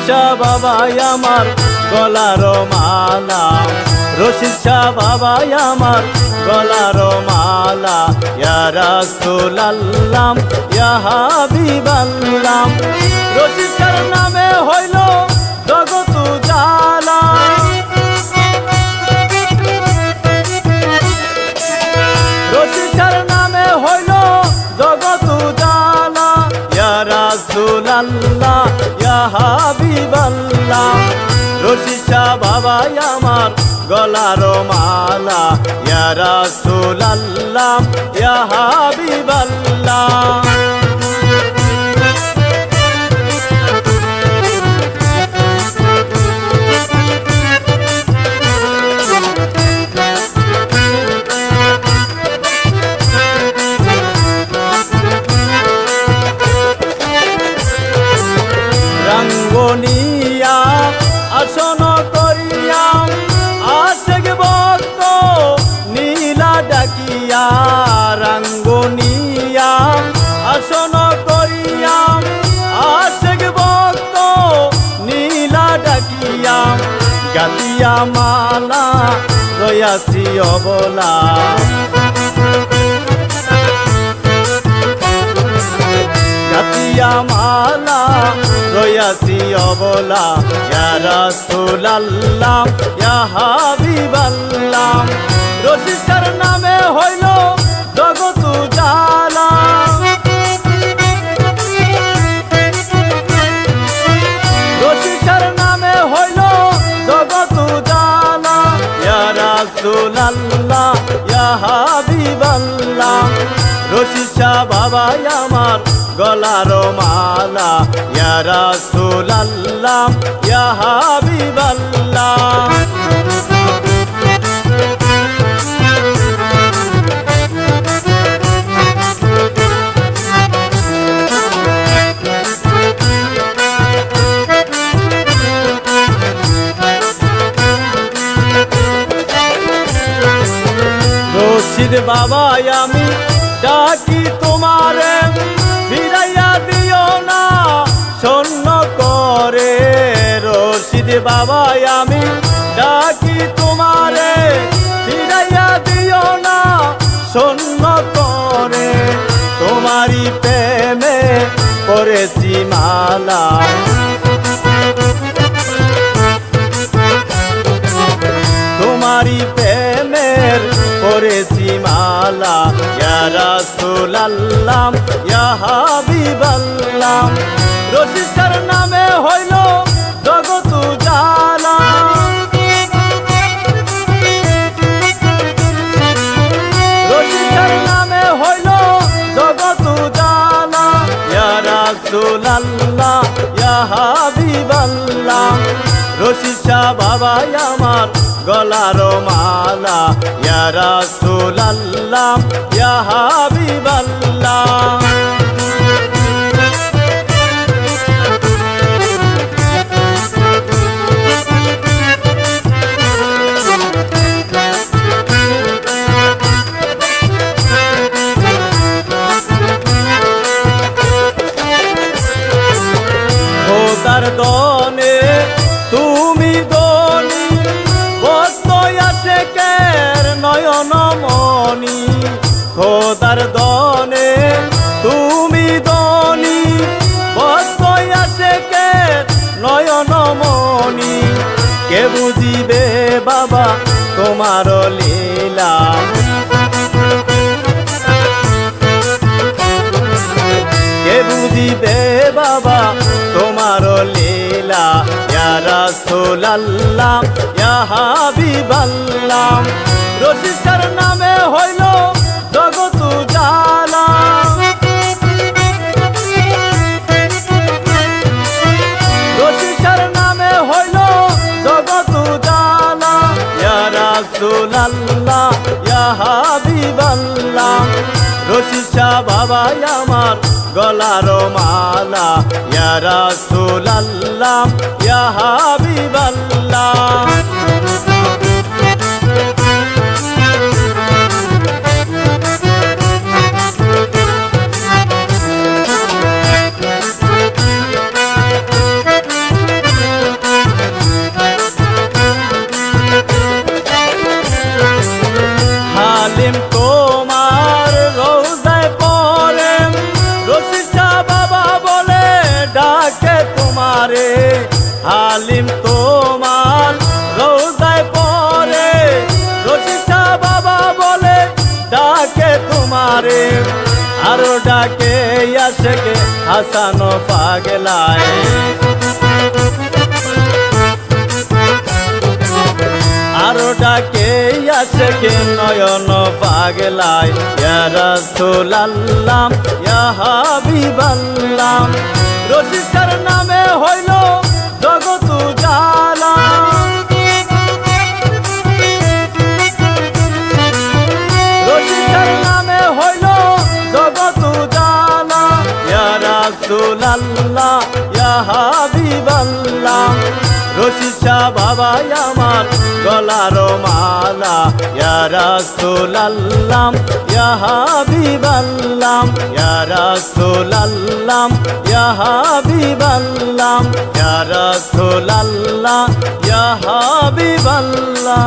শাহ বাবাই আমার গলার মালা, রশিদ শাহ বাবাই আমার গলার মালা। ইয়া রাসূলুল্লাহ ইয়া হাবিবাল্লাহ, রশিদ শাহর নামে হইল জগৎ উজালা। রশিদ শাহর নামে হইল জগৎ উজালা। ইয়া রাসূলুল্লাহ ইয়া হাবিবাল্লাহ, রশিদ শাহ বাবাই আমার গলার মালা। ইয়া রাসূলুল্লাহ ইয়া হাবিবাল্লাহ। রাঙ্গনিয়া আসন করিয়া আশেক ভক্ত নীলা ডাকিয়া, রাঙ্গনিয়া আসন করিয়া আশেক ভক্ত নীলা ডাকিয়া, গাতিয়া মালা রয়াসি অবলা। গাতিয়া মালা রয়াসি অবলা। ইয়া রাসূলুল্লাহ ইয়া হাবিবাল্লাহ, রশিদ শাহর নামে হইল জগৎ উজালা। রশিদ শাহর নামে হইল জগৎ উজালা। ইয়া রাসূলুল্লাহ ইয়া হাবিবাল্লাহ, রশিদ শাহ বাবাই আমার গলার মালা। ইয়া রাসূলুল্লাহ ইয়া হাবিবাল্লাহ। রশিদ বাবাই আমি ডাকি তোমারে, ফিরাইয়া দিও না শূন্য করে। রশিদ বাবাই আমি ডাকি তোমারে, ফিরাইয়া দিও না শূন্য করে। তোমারি প্রেমে পড়েছি মালা, তোমারি প্রেমের পড়েছি মালা। ইয়া রাসূলুল্লাহ ইয়া হাবিবাল্লাহ, রশিদ শাহর নামে হইল জগৎ উজালা। রশিদ শাহর নামে হইল জগৎ উজালা। ইয়া রাসূলুল্লাহ ইয়া হাবিবাল্লাহ, রশিদ শাহ বাবাই আমার গলার মালা। ইয়া রাসূলুল্লাহ ইয়া হাবিবাল্লাহ। খোদার দনে তুমি দনি, ভক্ত আশেকের নয়ন মনি। খোদার দনে তুমি দনি, ভক্ত আশেকের নয়ন মনি। কে বুঝিবে বাবা তোমার লীলা, কে বুঝিবে বাবা তোমার লীলা। ইয়া রাসূলুল্লাহ ইয়া হাবিবাল্লাহ, রশিদ শাহর নামে হইল জগৎ উজালা। রশিদ শাহর নামে হইল জগৎ উজালা। ইয়া রাসূলুল্লাহ ইয়া হাবিবাল্লাহ, রশিদ শাহ বাবাই আমার গলার মালা। ইয়া রাসূলুল্লাহ ইয়া হাবিবাল্লাহ। আমারে হালিম তোমার রোজায় পরে রশিদ শাহ বাবা বলে ডাকে তোমারে আরো ডাকে আশেকে হাসান পাগলায় আরো ডাকে আশেকে নয়ন পাগলায় ইয়া রাসূলুল্লাহ ইয়া হাবিবাল্লাহ রশিদ শাহর নামে হইল জগৎ উজালা রশিদ শাহর নামে হইল জগৎ উজালা ইয়া রাসূলুল্লাহ ইয়া হাবিবাল্লাহ রশিদ শাহ বাবা আমার গলার মালা ইয়া রাসূলুল্লাহ ইয়া হাবিবাল্লাহ ইয়া রাসূলুল্লাহ ইয়া হাবিবাল্লাহ ইয়া রাসূলুল্লাহ ইয়া হাবিবাল্লাহ